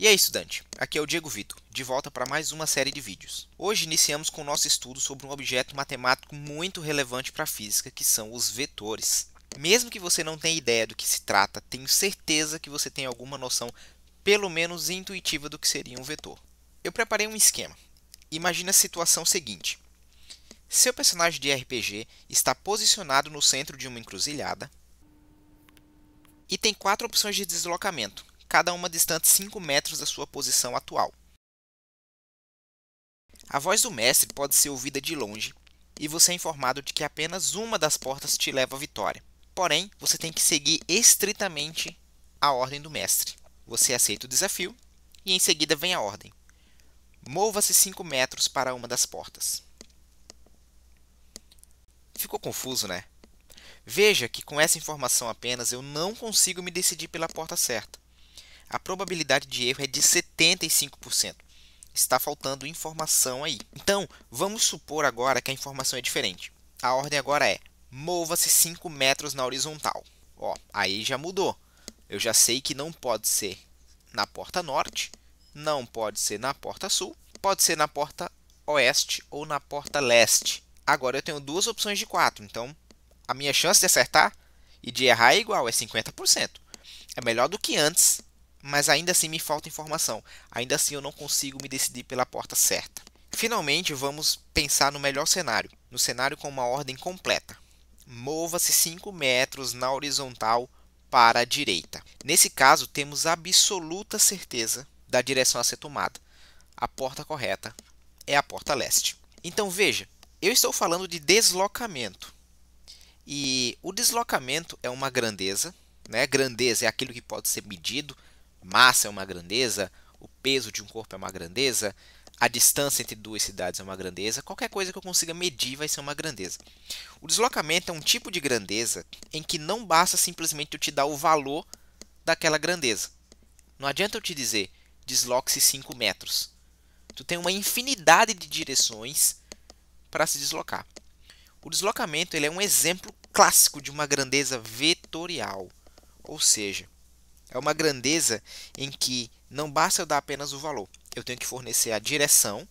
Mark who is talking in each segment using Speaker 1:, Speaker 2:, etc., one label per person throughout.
Speaker 1: E aí, estudante? Aqui é o Diego Vitor, de volta para mais uma série de vídeos. Hoje iniciamos com o nosso estudo sobre um objeto matemático muito relevante para a física, que são os vetores. Mesmo que você não tenha ideia do que se trata, tenho certeza que você tem alguma noção, pelo menos intuitiva, do que seria um vetor. Eu preparei um esquema. Imagine a situação seguinte. Seu personagem de RPG está posicionado no centro de uma encruzilhada e tem 4 opções de deslocamento, cada uma distante 5 metros da sua posição atual. A voz do mestre pode ser ouvida de longe e você é informado de que apenas uma das portas te leva à vitória. Porém, você tem que seguir estritamente a ordem do mestre. Você aceita o desafio e em seguida vem a ordem. Mova-se 5 metros para uma das portas. Ficou confuso, né? Veja que com essa informação apenas eu não consigo me decidir pela porta certa. A probabilidade de erro é de 75%. Está faltando informação aí. Então, vamos supor agora que a informação é diferente. A ordem agora é: mova-se 5 metros na horizontal. Aí já mudou. Eu já sei que não pode ser na porta norte, não pode ser na porta sul, pode ser na porta oeste ou na porta leste. Agora eu tenho duas opções de 4, então a minha chance de acertar e de errar é igual, é 50%. É melhor do que antes, mas ainda assim me falta informação. Ainda assim eu não consigo me decidir pela porta certa. Finalmente, vamos pensar no melhor cenário. No cenário com uma ordem completa. Mova-se 5 metros na horizontal para a direita. Nesse caso, temos absoluta certeza da direção a ser tomada. A porta correta é a porta leste. Então veja, eu estou falando de deslocamento. E o deslocamento é uma grandeza, né? Grandeza é aquilo que pode ser medido. Massa é uma grandeza, o peso de um corpo é uma grandeza, a distância entre duas cidades é uma grandeza. Qualquer coisa que eu consiga medir vai ser uma grandeza. O deslocamento é um tipo de grandeza em que não basta simplesmente eu te dar o valor daquela grandeza. Não adianta eu te dizer, desloque-se 5 metros. Tu tem uma infinidade de direções para se deslocar. O deslocamento ele é um exemplo clássico de uma grandeza vetorial, ou seja, é uma grandeza em que não basta eu dar apenas o valor, eu tenho que fornecer a direção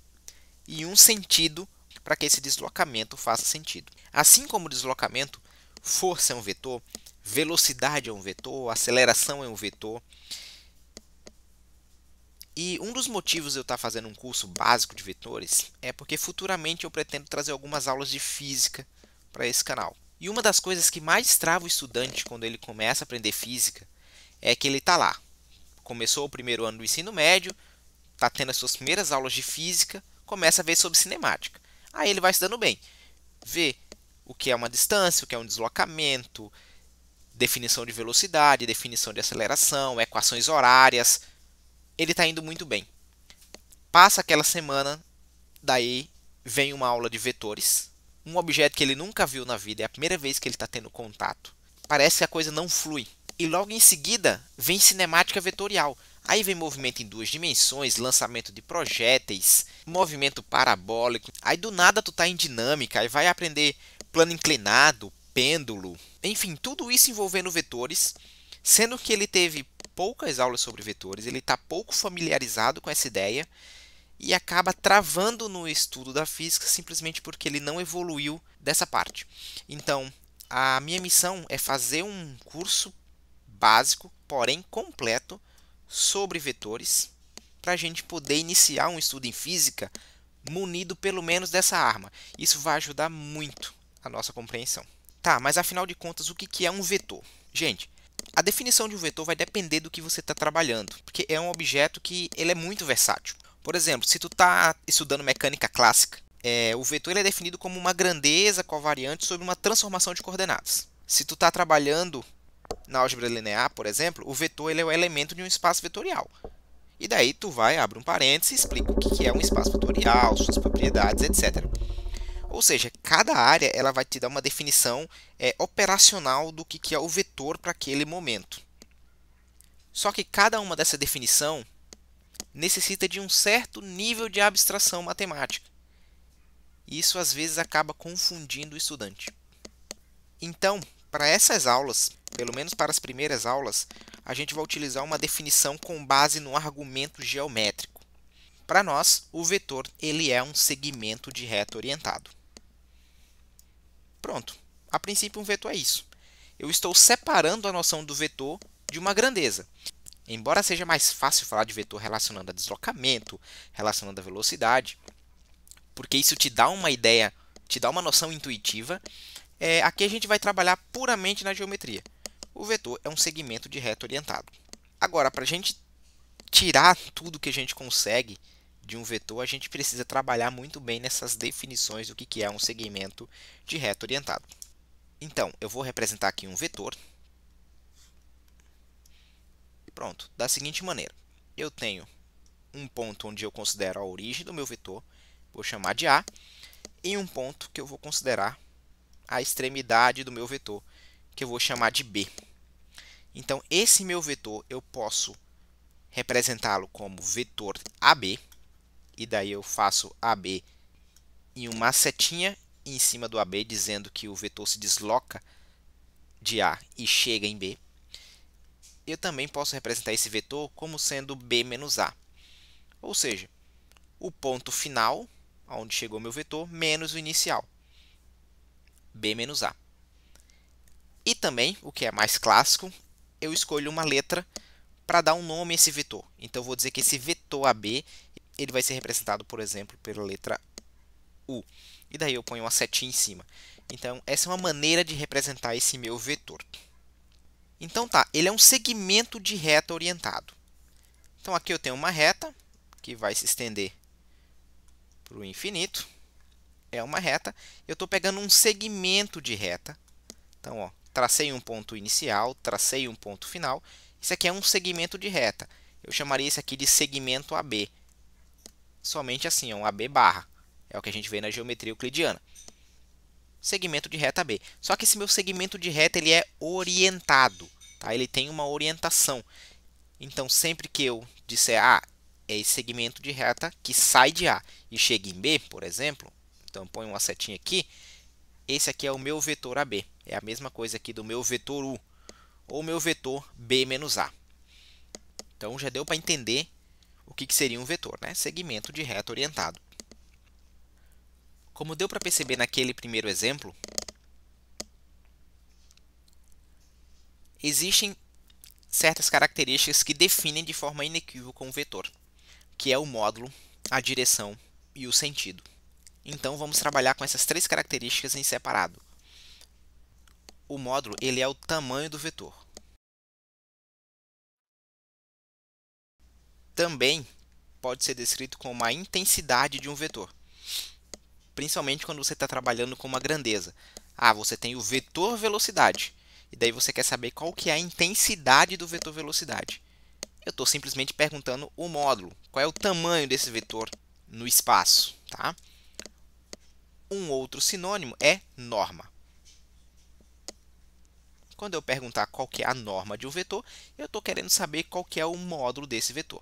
Speaker 1: e um sentido para que esse deslocamento faça sentido. Assim como o deslocamento, força é um vetor, velocidade é um vetor, aceleração é um vetor. E um dos motivos de eu estar fazendo um curso básico de vetores é porque futuramente eu pretendo trazer algumas aulas de física para esse canal. E uma das coisas que mais trava o estudante quando ele começa a aprender física é que ele está lá. Começou o primeiro ano do ensino médio, está tendo as suas primeiras aulas de física, começa a ver sobre cinemática. Aí ele vai estudando bem, vê o que é uma distância, o que é um deslocamento, definição de velocidade, definição de aceleração, equações horárias. Ele está indo muito bem. Passa aquela semana, daí vem uma aula de vetores, um objeto que ele nunca viu na vida, é a primeira vez que ele está tendo contato. Parece que a coisa não flui. E logo em seguida vem cinemática vetorial. Aí vem movimento em 2 dimensões, lançamento de projéteis, movimento parabólico. Aí do nada tu tá em dinâmica, aí vai aprender plano inclinado, pêndulo, enfim, tudo isso envolvendo vetores, sendo que ele teve poucas aulas sobre vetores, ele está pouco familiarizado com essa ideia e acaba travando no estudo da física simplesmente porque ele não evoluiu dessa parte. Então, a minha missão é fazer um curso básico, porém completo, sobre vetores, para a gente poder iniciar um estudo em física munido pelo menos dessa arma. Isso vai ajudar muito a nossa compreensão. Tá, mas afinal de contas, o que é um vetor? Gente, a definição de um vetor vai depender do que você está trabalhando, porque é um objeto que ele é muito versátil. Por exemplo, se tu está estudando mecânica clássica, o vetor ele é definido como uma grandeza covariante sobre uma transformação de coordenadas. Se tu está trabalhando na álgebra linear, por exemplo, o vetor ele é o elemento de um espaço vetorial. E daí tu vai, abre um parênteses e explica o que é um espaço vetorial, suas propriedades, etc. Ou seja, cada área ela vai te dar uma definição operacional do que é o vetor para aquele momento. Só que cada uma dessa definição necessita de um certo nível de abstração matemática. Isso às vezes acaba confundindo o estudante. Então, para essas aulas, pelo menos para as primeiras aulas, a gente vai utilizar uma definição com base no argumento geométrico. Para nós, o vetor ele é um segmento de reta orientado. Pronto. A princípio, um vetor é isso. Eu estou separando a noção do vetor de uma grandeza. Embora seja mais fácil falar de vetor relacionando a deslocamento, relacionando a velocidade, porque isso te dá uma ideia, te dá uma noção intuitiva, aqui a gente vai trabalhar puramente na geometria. O vetor é um segmento de reta orientado. Agora, para a gente tirar tudo que a gente consegue de um vetor, a gente precisa trabalhar muito bem nessas definições do que é um segmento de reta orientado. Então, eu vou representar aqui um vetor. Pronto, da seguinte maneira. Eu tenho um ponto onde eu considero a origem do meu vetor, vou chamar de A, e um ponto que eu vou considerar a extremidade do meu vetor, que eu vou chamar de B. Então, esse meu vetor eu posso representá-lo como vetor AB, e daí eu faço AB em uma setinha em cima do AB, dizendo que o vetor se desloca de A e chega em B. Eu também posso representar esse vetor como sendo B menos A, ou seja, o ponto final, onde chegou meu vetor, menos o inicial, B menos A. E também, o que é mais clássico, eu escolho uma letra para dar um nome a esse vetor. Então, eu vou dizer que esse vetor AB ele vai ser representado, por exemplo, pela letra U. E daí eu ponho uma setinha em cima. Então, essa é uma maneira de representar esse meu vetor. Então, tá, ele é um segmento de reta orientado. Então, aqui eu tenho uma reta que vai se estender para o infinito. É uma reta. Eu estou pegando um segmento de reta. Então, ó, tracei um ponto inicial, tracei um ponto final. Isso aqui é um segmento de reta. Eu chamaria isso aqui de segmento AB. Somente assim, um AB barra. É o que a gente vê na geometria euclidiana. Segmento de reta AB. Só que esse meu segmento de reta ele é orientado. Tá? Ele tem uma orientação. Então, sempre que eu disser A, é esse segmento de reta que sai de A e chega em B, por exemplo. Então, eu ponho uma setinha aqui. Esse aqui é o meu vetor AB. É a mesma coisa aqui do meu vetor U. Ou meu vetor B menos A. Então, já deu para entender o que seria um vetor, né? Segmento de reta orientado. Como deu para perceber naquele primeiro exemplo, existem certas características que definem de forma inequívoca um vetor, que é o módulo, a direção e o sentido. Então, vamos trabalhar com essas três características em separado. O módulo ele é o tamanho do vetor. Também pode ser descrito como a intensidade de um vetor, principalmente quando você está trabalhando com uma grandeza. Você tem o vetor velocidade, e daí você quer saber qual que é a intensidade do vetor velocidade. Eu estou simplesmente perguntando o módulo, qual é o tamanho desse vetor no espaço. Tá? Um outro sinônimo é norma. Quando eu perguntar qual que é a norma de um vetor, eu estou querendo saber qual que é o módulo desse vetor.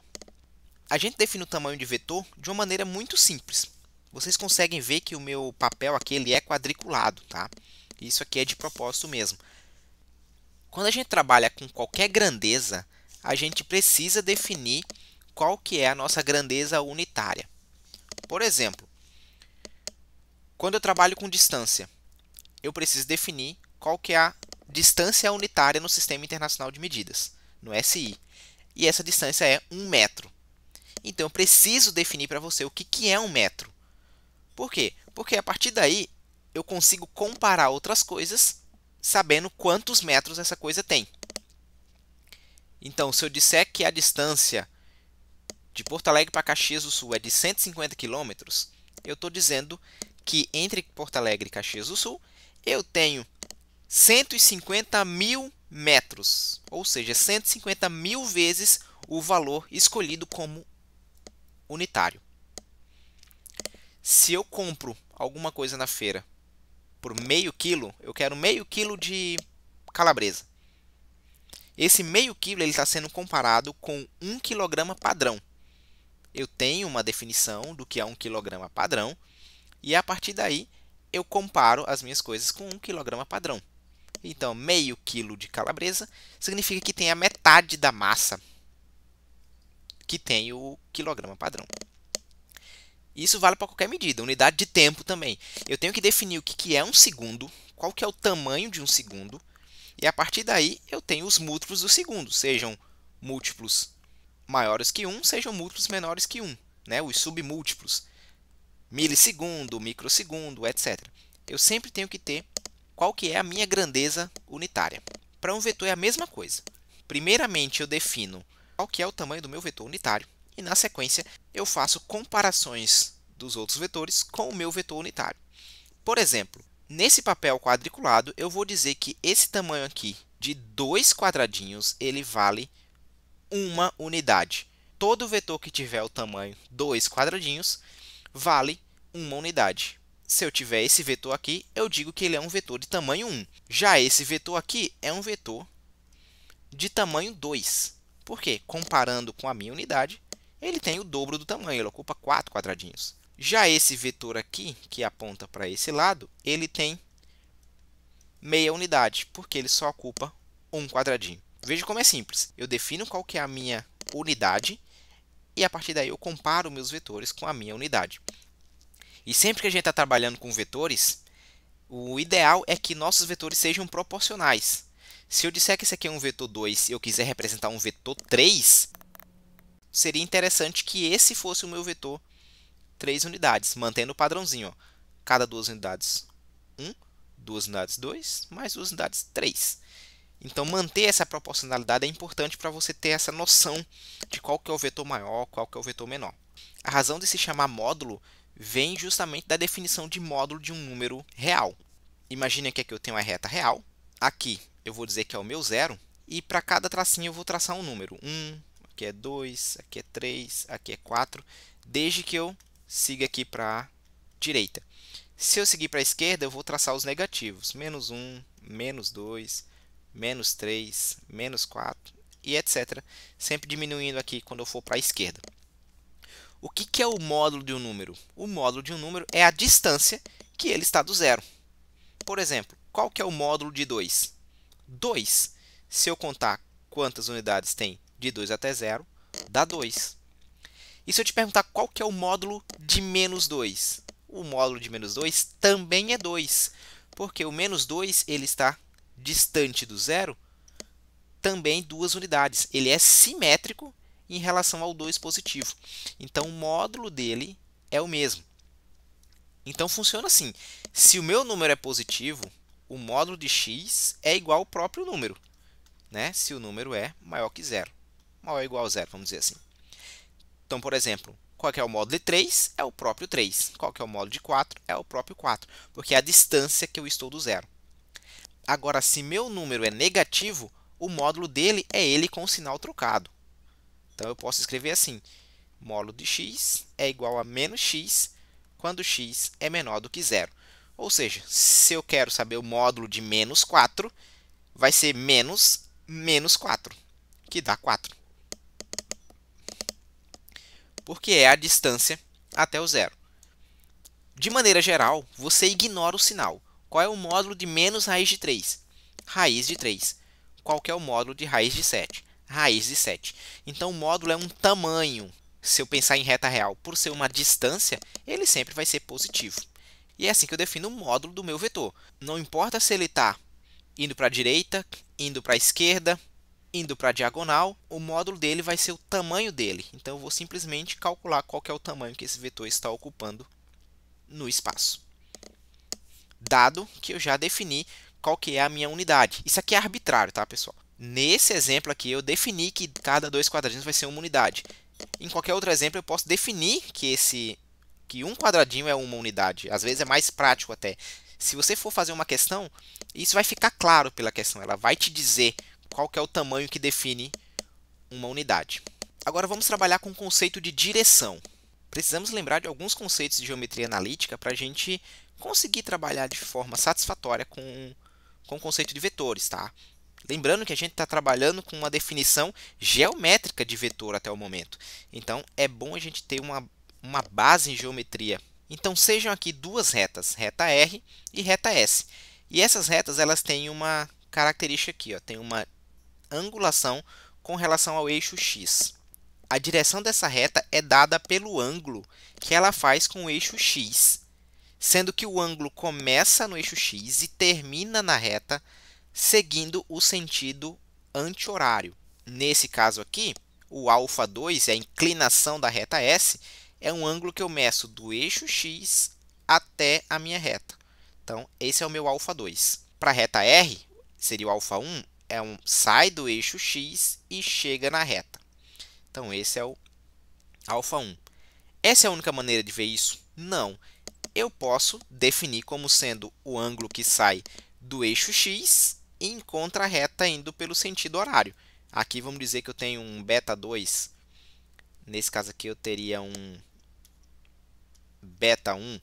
Speaker 1: A gente define o tamanho de vetor de uma maneira muito simples. Vocês conseguem ver que o meu papel aqui ele é quadriculado, tá? Isso aqui é de propósito mesmo. Quando a gente trabalha com qualquer grandeza, a gente precisa definir qual que é a nossa grandeza unitária. Por exemplo, quando eu trabalho com distância, eu preciso definir qual que é a distância unitária no Sistema Internacional de Medidas, no SI. E essa distância é 1 metro. Então, eu preciso definir para você o que é 1 metro. Por quê? Porque a partir daí, eu consigo comparar outras coisas, sabendo quantos metros essa coisa tem. Então, se eu disser que a distância de Porto Alegre para Caxias do Sul é de 150 km, eu estou dizendo que entre Porto Alegre e Caxias do Sul, eu tenho 150 mil metros, ou seja, 150 mil vezes o valor escolhido como unitário. Se eu compro alguma coisa na feira por meio quilo, eu quero meio quilo de calabresa. Esse meio quilo está sendo comparado com 1 quilograma padrão. Eu tenho uma definição do que é 1 quilograma padrão e a partir daí eu comparo as minhas coisas com 1 quilograma padrão. Então, meio quilo de calabresa significa que tem a metade da massa que tem o quilograma padrão. Isso vale para qualquer medida, unidade de tempo também. Eu tenho que definir o que é um segundo, qual que é o tamanho de um segundo, e a partir daí eu tenho os múltiplos do segundo, sejam múltiplos maiores que 1, sejam múltiplos menores que 1, né? Os submúltiplos, milissegundo, microsegundo, etc. Eu sempre tenho que ter qual que é a minha grandeza unitária. Para um vetor é a mesma coisa. Primeiramente eu defino qual que é o tamanho do meu vetor unitário e na sequência eu faço comparações dos outros vetores com o meu vetor unitário. Por exemplo, nesse papel quadriculado eu vou dizer que esse tamanho aqui de 2 quadradinhos ele vale 1 unidade. Todo vetor que tiver o tamanho 2 quadradinhos vale 1 unidade. Se eu tiver esse vetor aqui, eu digo que ele é um vetor de tamanho 1. Já esse vetor aqui é um vetor de tamanho 2. Por quê? Comparando com a minha unidade, ele tem o dobro do tamanho, ele ocupa 4 quadradinhos. Já esse vetor aqui, que aponta para esse lado, ele tem meia unidade, porque ele só ocupa 1 quadradinho. Veja como é simples. Eu defino qual que é a minha unidade e a partir daí eu comparo meus vetores com a minha unidade. E sempre que a gente está trabalhando com vetores, o ideal é que nossos vetores sejam proporcionais. Se eu disser que esse aqui é um vetor 2 e eu quiser representar um vetor 3, seria interessante que esse fosse o meu vetor 3 unidades, mantendo o padrãozinho. Ó. Cada 2 unidades 1, 2 unidades 2, mais 2 unidades 3. Então, manter essa proporcionalidade é importante para você ter essa noção de qual que é o vetor maior, qual que é o vetor menor. A razão de se chamar módulo vem justamente da definição de módulo de um número real. Imagine que aqui eu tenho a reta real, aqui eu vou dizer que é o meu zero, e para cada tracinho eu vou traçar um número. 1, aqui é 2, aqui é 3, aqui é 4, desde que eu siga aqui para a direita. Se eu seguir para a esquerda, eu vou traçar os negativos. Menos 1, menos 2, menos 3, menos 4 e etc. Sempre diminuindo aqui quando eu for para a esquerda. O que é o módulo de um número? O módulo de um número é a distância que ele está do zero. Por exemplo, qual que é o módulo de 2? 2. Se eu contar quantas unidades tem de 2 até 0, dá 2. E se eu te perguntar qual que é o módulo de menos 2? O módulo de menos 2 também é 2, porque o menos 2 ele está distante do zero também 2 unidades. Ele é simétrico em relação ao 2 positivo. Então, o módulo dele é o mesmo. Então, funciona assim. Se o meu número é positivo, o módulo de x é igual ao próprio número, né? Se o número é maior que zero. Maior ou igual a zero, vamos dizer assim. Então, por exemplo, qual que é o módulo de 3? É o próprio 3. Qual que é o módulo de 4? É o próprio 4, porque é a distância que eu estou do zero. Agora, se meu número é negativo, o módulo dele é ele com o sinal trocado. Então, eu posso escrever assim, módulo de x é igual a menos x quando x é menor do que zero. Ou seja, se eu quero saber o módulo de menos 4, vai ser menos 4, que dá 4. Porque é a distância até o zero. De maneira geral, você ignora o sinal. Qual é o módulo de menos raiz de 3? Raiz de 3. Qual que é o módulo de raiz de 7? Raiz de 7. Então, o módulo é um tamanho. Se eu pensar em reta real, por ser uma distância, ele sempre vai ser positivo. E é assim que eu defino o módulo do meu vetor. Não importa se ele está indo para a direita, indo para a esquerda, indo para a diagonal, o módulo dele vai ser o tamanho dele. Então, eu vou simplesmente calcular qual que é o tamanho que esse vetor está ocupando no espaço. Dado que eu já defini qual que é a minha unidade. Isso aqui é arbitrário, tá, pessoal? Nesse exemplo aqui, eu defini que cada 2 quadradinhos vai ser uma unidade. Em qualquer outro exemplo, eu posso definir que um quadradinho é uma unidade. Às vezes é mais prático até. Se você for fazer uma questão, isso vai ficar claro pela questão. Ela vai te dizer qual que é o tamanho que define uma unidade. Agora vamos trabalhar com o conceito de direção. Precisamos lembrar de alguns conceitos de geometria analítica para a gente conseguir trabalhar de forma satisfatória com o conceito de vetores, tá? Lembrando que a gente está trabalhando com uma definição geométrica de vetor até o momento. Então, é bom a gente ter uma base em geometria. Então, sejam aqui duas retas, reta R e reta S. E essas retas elas têm uma característica aqui, ó, tem uma angulação com relação ao eixo x. A direção dessa reta é dada pelo ângulo que ela faz com o eixo x, sendo que o ângulo começa no eixo x e termina na reta seguindo o sentido anti-horário. Nesse caso aqui, o α2, a inclinação da reta S, é um ângulo que eu meço do eixo x até a minha reta. Então, esse é o meu α2. Para a reta R, seria o α1, sai do eixo x e chega na reta. Então, esse é o α1. Essa é a única maneira de ver isso? Não. Eu posso definir como sendo o ângulo que sai do eixo x e encontra a reta indo pelo sentido horário. Aqui vamos dizer que eu tenho um beta2. Nesse caso aqui eu teria um beta1.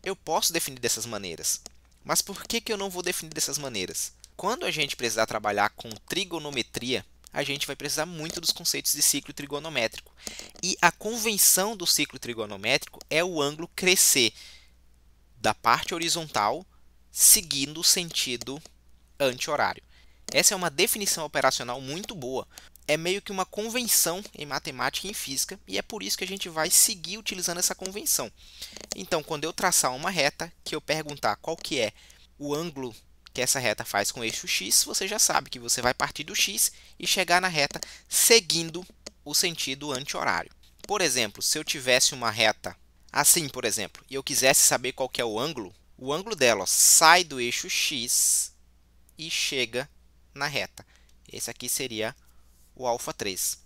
Speaker 1: Eu posso definir dessas maneiras. Mas por que eu não vou definir dessas maneiras? Quando a gente precisar trabalhar com trigonometria, a gente vai precisar muito dos conceitos de ciclo trigonométrico. E a convenção do ciclo trigonométrico é o ângulo crescer da parte horizontal seguindo o sentido anti-horário. Essa é uma definição operacional muito boa. É meio que uma convenção em matemática e em física, e é por isso que a gente vai seguir utilizando essa convenção. Então, quando eu traçar uma reta, que eu perguntar qual que é o ângulo que essa reta faz com o eixo x, você já sabe que você vai partir do x e chegar na reta seguindo o sentido anti-horário. Por exemplo, se eu tivesse uma reta assim, por exemplo, e eu quisesse saber qual que é o ângulo dela sai do eixo x e chega na reta. Esse aqui seria o α3.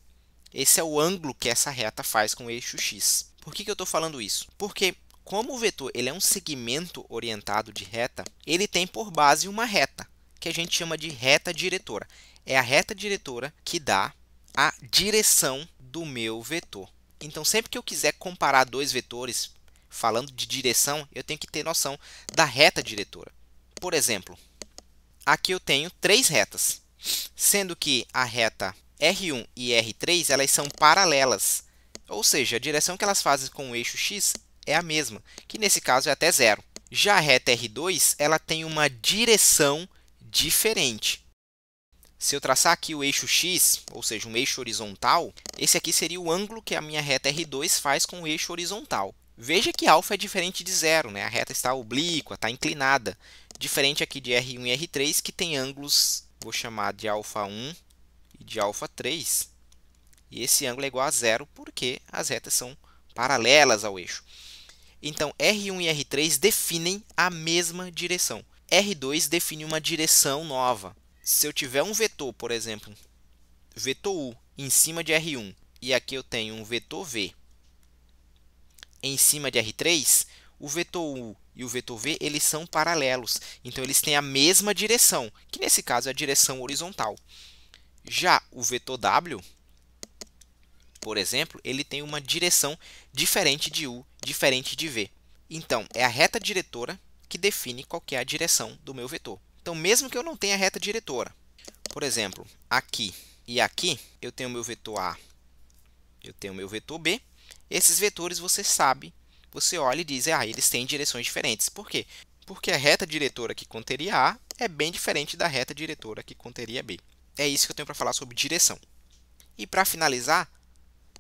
Speaker 1: Esse é o ângulo que essa reta faz com o eixo x. Por que eu estou falando isso? Porque, como o vetor ele é um segmento orientado de reta, ele tem por base uma reta, que a gente chama de reta diretora. É a reta diretora que dá a direção do meu vetor. Então, sempre que eu quiser comparar dois vetores, falando de direção, eu tenho que ter noção da reta diretora. Por exemplo, aqui eu tenho três retas, sendo que a reta R1 e R3 elas são paralelas, ou seja, a direção que elas fazem com o eixo x é a mesma, que nesse caso é até zero. Já a reta R2 ela tem uma direção diferente. Se eu traçar aqui o eixo x, ou seja, um eixo horizontal, esse aqui seria o ângulo que a minha reta R2 faz com o eixo horizontal. Veja que α é diferente de zero, né? A reta está oblíqua, está inclinada. Diferente aqui de R1 e R3, que tem ângulos, vou chamar de α1 e de α3. E esse ângulo é igual a zero porque as retas são paralelas ao eixo. Então, R1 e R3 definem a mesma direção. R2 define uma direção nova. Se eu tiver um vetor, por exemplo, vetor U em cima de R1, e aqui eu tenho um vetor V em cima de R3, o vetor U e o vetor V eles são paralelos. Então, eles têm a mesma direção, que nesse caso é a direção horizontal. Já o vetor W, por exemplo, ele tem uma direção diferente de U, diferente de V. Então, é a reta diretora que define qual que é a direção do meu vetor. Então, mesmo que eu não tenha reta diretora, por exemplo, aqui e aqui, eu tenho o meu vetor A, eu tenho o meu vetor B. Esses vetores você sabe, você olha e diz, eles têm direções diferentes. Por quê? Porque a reta diretora que conteria A é bem diferente da reta diretora que conteria B. É isso que eu tenho para falar sobre direção. E para finalizar,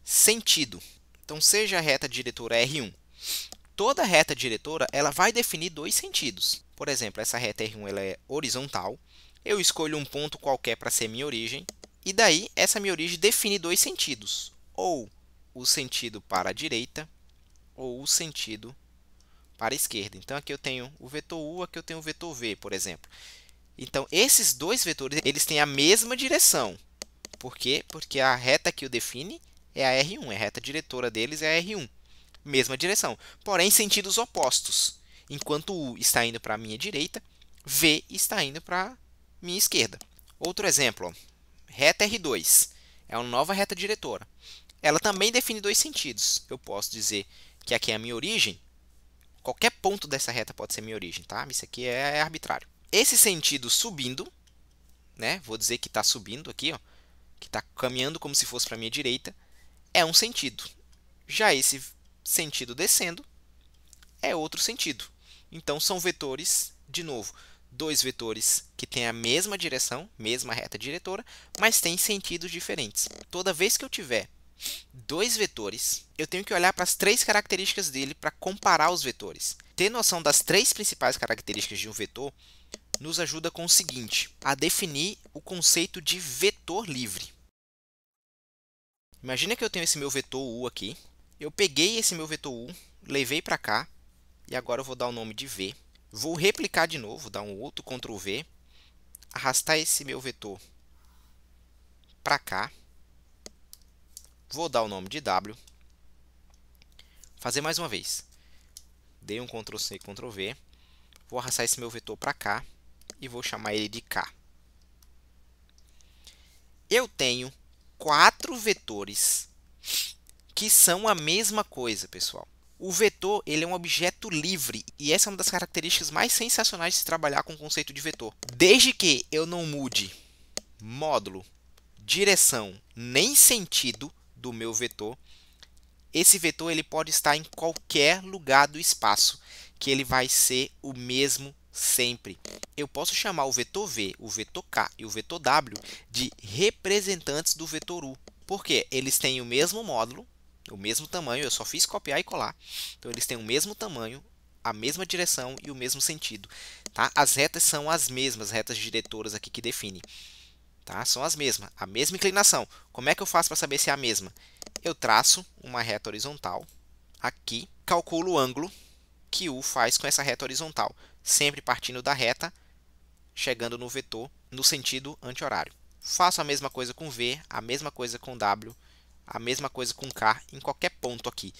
Speaker 1: sentido. Então, seja a reta diretora R1, toda reta diretora ela vai definir dois sentidos. Por exemplo, essa reta R1 ela é horizontal. Eu escolho um ponto qualquer para ser minha origem. E daí, essa minha origem define dois sentidos. Ou o sentido para a direita, ou o sentido para a esquerda. Então, aqui eu tenho o vetor U, aqui eu tenho o vetor V, por exemplo. Então, esses dois vetores eles têm a mesma direção. Por quê? Porque a reta que o define é a R1. A reta diretora deles é a R1. Mesma direção, porém sentidos opostos. Enquanto U está indo para a minha direita, V está indo para a minha esquerda. Outro exemplo, ó, reta R2 é uma nova reta diretora. Ela também define dois sentidos. Eu posso dizer que aqui é a minha origem. Qualquer ponto dessa reta pode ser minha origem, tá? Isso aqui é arbitrário. Esse sentido subindo, né? Vou dizer que está subindo aqui, ó, que está caminhando como se fosse para a minha direita, é um sentido. Já esse sentido descendo é outro sentido. Então, são vetores, de novo, dois vetores que têm a mesma direção, mesma reta diretora, mas têm sentidos diferentes. Toda vez que eu tiver dois vetores, eu tenho que olhar para as três características dele para comparar os vetores. Ter noção das três principais características de um vetor nos ajuda com o seguinte, a definir o conceito de vetor livre. Imagina que eu tenho esse meu vetor U aqui, eu peguei esse meu vetor U, levei para cá, e agora eu vou dar o nome de V. Vou replicar de novo, dar um outro Ctrl V, arrastar esse meu vetor para cá, vou dar o nome de W, fazer mais uma vez. Dei um Ctrl C, Ctrl V, vou arrastar esse meu vetor para cá e vou chamar ele de K. Eu tenho 4 vetores que são a mesma coisa, pessoal. O vetor ele é um objeto livre e essa é uma das características mais sensacionais de se trabalhar com o conceito de vetor. Desde que eu não mude módulo, direção nem sentido do meu vetor, esse vetor ele pode estar em qualquer lugar do espaço, que ele vai ser o mesmo sempre. Eu posso chamar o vetor V, o vetor K e o vetor W de representantes do vetor U. Por quê? Eles têm o mesmo módulo, o mesmo tamanho, eu só fiz copiar e colar. Então, eles têm o mesmo tamanho, a mesma direção e o mesmo sentido. Tá? As retas são as mesmas, retas diretoras aqui que definem. Tá? São as mesmas, a mesma inclinação. Como é que eu faço para saber se é a mesma? Eu traço uma reta horizontal aqui, calculo o ângulo que U faz com essa reta horizontal, sempre partindo da reta, chegando no vetor no sentido anti-horário. Faço a mesma coisa com V, a mesma coisa com W, a mesma coisa com K em qualquer ponto aqui.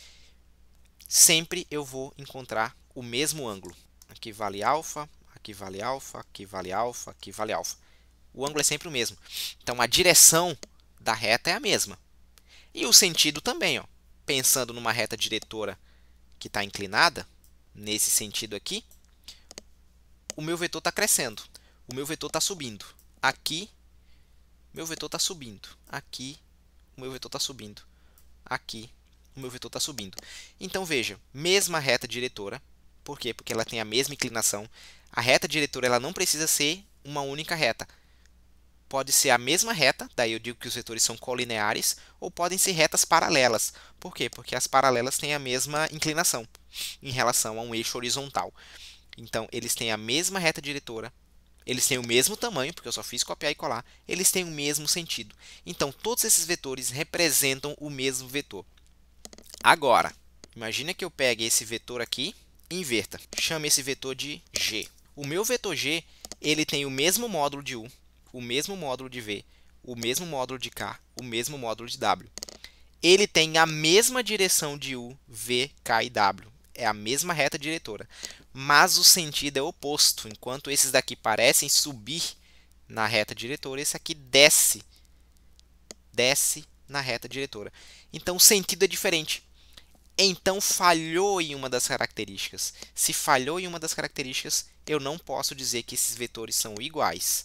Speaker 1: Sempre eu vou encontrar o mesmo ângulo. Aqui vale alfa, aqui vale alfa, aqui vale alfa, aqui vale alfa. O ângulo é sempre o mesmo. Então, a direção da reta é a mesma. E o sentido também. Ó. Pensando numa reta diretora que está inclinada, nesse sentido aqui, o meu vetor está crescendo. O meu vetor está subindo. Aqui, meu vetor está subindo. Aqui, o meu vetor está subindo. Aqui, o meu vetor está subindo. Então, veja, mesma reta diretora. Por quê? Porque ela tem a mesma inclinação. A reta diretora ela não precisa ser uma única reta. Pode ser a mesma reta, daí eu digo que os vetores são colineares, ou podem ser retas paralelas. Por quê? Porque as paralelas têm a mesma inclinação em relação a um eixo horizontal. Então, eles têm a mesma reta diretora, eles têm o mesmo tamanho, porque eu só fiz copiar e colar, eles têm o mesmo sentido. Então, todos esses vetores representam o mesmo vetor. Agora, imagina que eu pegue esse vetor aqui e inverta. Chame esse vetor de G. O meu vetor G ele tem o mesmo módulo de U, o mesmo módulo de V, o mesmo módulo de K, o mesmo módulo de W. Ele tem a mesma direção de U, V, K e W. É a mesma reta diretora, mas o sentido é oposto. Enquanto esses daqui parecem subir na reta diretora, esse aqui desce na reta diretora. Então, o sentido é diferente. Então, falhou em uma das características. Se falhou em uma das características, eu não posso dizer que esses vetores são iguais.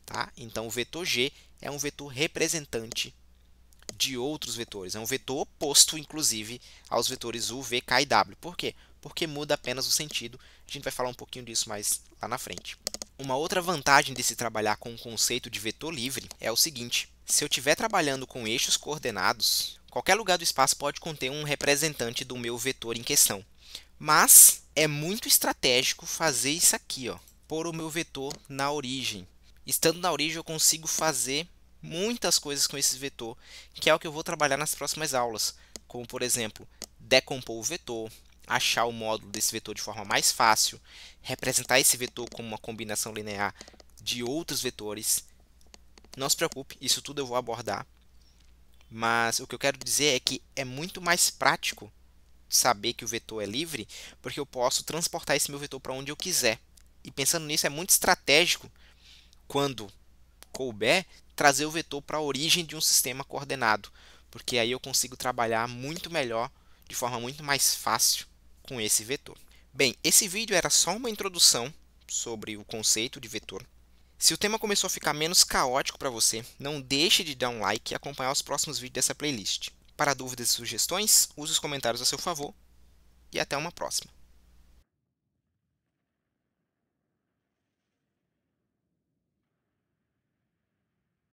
Speaker 1: Tá? Então, o vetor G é um vetor representante de outros vetores. É um vetor oposto, inclusive, aos vetores U, V, K e W. Por quê? Porque muda apenas o sentido. A gente vai falar um pouquinho disso mais lá na frente. Uma outra vantagem de se trabalhar com o conceito de vetor livre é o seguinte. Se eu estiver trabalhando com eixos coordenados, qualquer lugar do espaço pode conter um representante do meu vetor em questão. Mas é muito estratégico fazer isso aqui, ó, pôr o meu vetor na origem. Estando na origem, eu consigo fazer muitas coisas com esse vetor, que é o que eu vou trabalhar nas próximas aulas, como, por exemplo, decompor o vetor, achar o módulo desse vetor de forma mais fácil, representar esse vetor como uma combinação linear de outros vetores. Não se preocupe, isso tudo eu vou abordar, mas o que eu quero dizer é que é muito mais prático saber que o vetor é livre, porque eu posso transportar esse meu vetor para onde eu quiser. E pensando nisso, é muito estratégico, quando couber, trazer o vetor para a origem de um sistema coordenado, porque aí eu consigo trabalhar muito melhor, de forma muito mais fácil com esse vetor. Bem, esse vídeo era só uma introdução sobre o conceito de vetor. Se o tema começou a ficar menos caótico para você, não deixe de dar um like e acompanhar os próximos vídeos dessa playlist. Para dúvidas e sugestões, use os comentários a seu favor e até uma próxima.